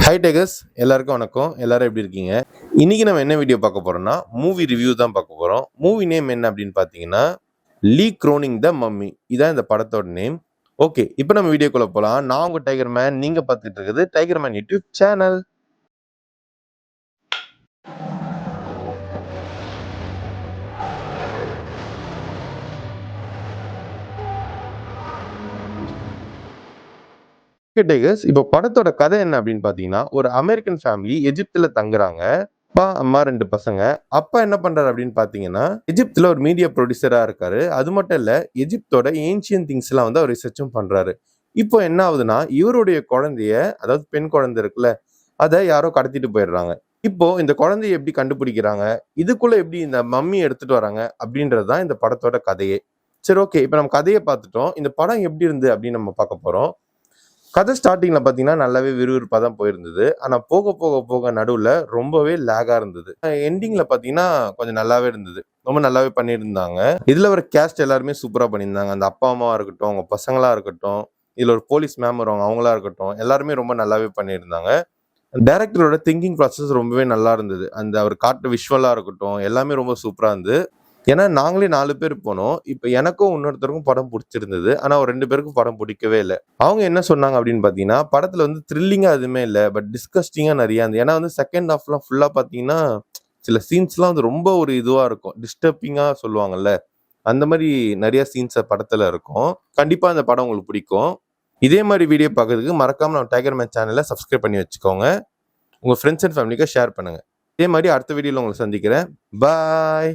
Hi daggers, எல்லாருக்கும் வணக்கம். எல்லாரும் எப்படி இருக்கீங்க? இன்னைக்கு நம்ம என்ன வீடியோ பார்க்க போறோம்னா, மூவி ரிவ்யூ தான் பார்க்க போறோம். மூவி நேம் என்ன அப்படின்னு பார்த்தீங்கன்னா, லீ க்ரோனிங் த மம்மி. இதான் இந்த படத்தோட நேம். ஓகே, இப்போ நம்ம வீடியோக்குள்ள போலாம். நான் உங்க டைகர் மேன். நீங்க பார்த்துட்டு இருக்குது tiger man YouTube channel. Okay tigers, இப்போ படத்தோட கதை என்ன அப்படின்னு பார்த்தீங்கன்னா, ஒரு அமெரிக்கன் ஃபேமிலி எஜிப்தில் தங்குறாங்க. அப்பா, அம்மா, 2 பசங்க. அப்பா என்ன பண்றாரு அப்படின்னு பார்த்தீங்கன்னா, எஜிப்தில ஒரு மீடியா ப்ரொடியூசரா இருக்காரு. அது மட்டும் இல்ல, எஜிப்தோட ஏன்ஷியன்ட் திங்ஸ்லாம் வந்து அவர் ரிசர்ச்சும் பண்றாரு. இப்போ என்ன ஆகுதுன்னா, இவருடைய குழந்தைய, அதாவது பெண் குழந்தை இருக்குல்ல, அத யாரோ கடத்திட்டு போயிடுறாங்க. இப்போ இந்த குழந்தைய எப்படி கண்டுபிடிக்கிறாங்க? இதுக்குள்ள எப்படி இந்த மம்மி எடுத்துட்டு வராங்க? அப்படின்றது தான் இந்த படத்தோட கதையே. சரி, ஓகே. இப்போ நம்ம கதைய பார்த்துட்டோம். இந்த படம் எப்படி இருந்து அப்படின்னு நம்ம பார்க்க போறோம். கதை ஸ்டார்டிங்ல பார்த்தீங்கன்னா, நல்லாவே விறுவிறுப்பா தான் போயிருந்தது. ஆனா போக, போக, போக நடுவுல ரொம்பவே லேகா இருந்தது. எண்டிங்ல பார்த்தீங்கன்னா, கொஞ்சம் நல்லாவே இருந்தது. ரொம்ப நல்லாவே பண்ணியிருந்தாங்க. இதுல வர கேஸ்ட் எல்லாருமே சூப்பரா பண்ணியிருந்தாங்க. அந்த அப்பா, அம்மாவா இருக்கட்டும், அவங்க பசங்களா இருக்கட்டும், இதுல ஒரு போலீஸ் மேம் வருவாங்க, அவங்களா இருக்கட்டும், எல்லாருமே ரொம்ப நல்லாவே பண்ணியிருந்தாங்க. டைரக்டரோட திங்கிங் ப்ராசஸ் ரொம்பவே நல்லா இருந்தது. அந்த அவர் காட்டுற விஷுவலா இருக்கட்டும், எல்லாமே ரொம்ப சூப்பரா இருந்தது. ஏன்னா நாங்களே 4 பேர் போனோம். இப்ப எனக்கும் இன்னொருத்தருக்கும் படம் புடிச்சிருந்தது. ஆனா ஒரு 2 பேருக்கும் படம் புடிக்கவே இல்ல. அவங்க என்ன சொன்னாங்க அப்படின்னு பார்த்தீங்கன்னா, படத்துல வந்து த்ரில்லிங்கா எதுவுமே இல்ல. பட் டிஸ்கஸ்டிங்கா நெறைய இருந்தது. ஏன்னா வந்து செகண்ட் ஹாஃப்லாம் ஃபுல்லா பார்த்தீங்கன்னா, சில சீன்ஸ்லாம் வந்து ரொம்ப ஒரு இதுவா இருக்கும். டிஸ்டர்பிங்கா சொல்லுவாங்கல்ல. அந்த மாரி நெறைய சீன்ஸ் படத்துல இருக்கும். கண்டிப்பா அந்த படம் உங்களுக்கு பிடிக்கும். இதே மாரி வீடியோ பார்க்கறதுக்கு மறக்காம நம்ம டைகர் மேன் சேனல சப்ஸ்கிரைப் பண்ணி வச்சுக்கோங்க. உங்க ஃப்ரெண்ட்ஸ் அண்ட் ஃபேமிலிக்கு ஷேர் பண்ணுங்க. இதே மாரி அடுத்த வீடியோல உங்கள சந்திக்கிறேன். பாய்.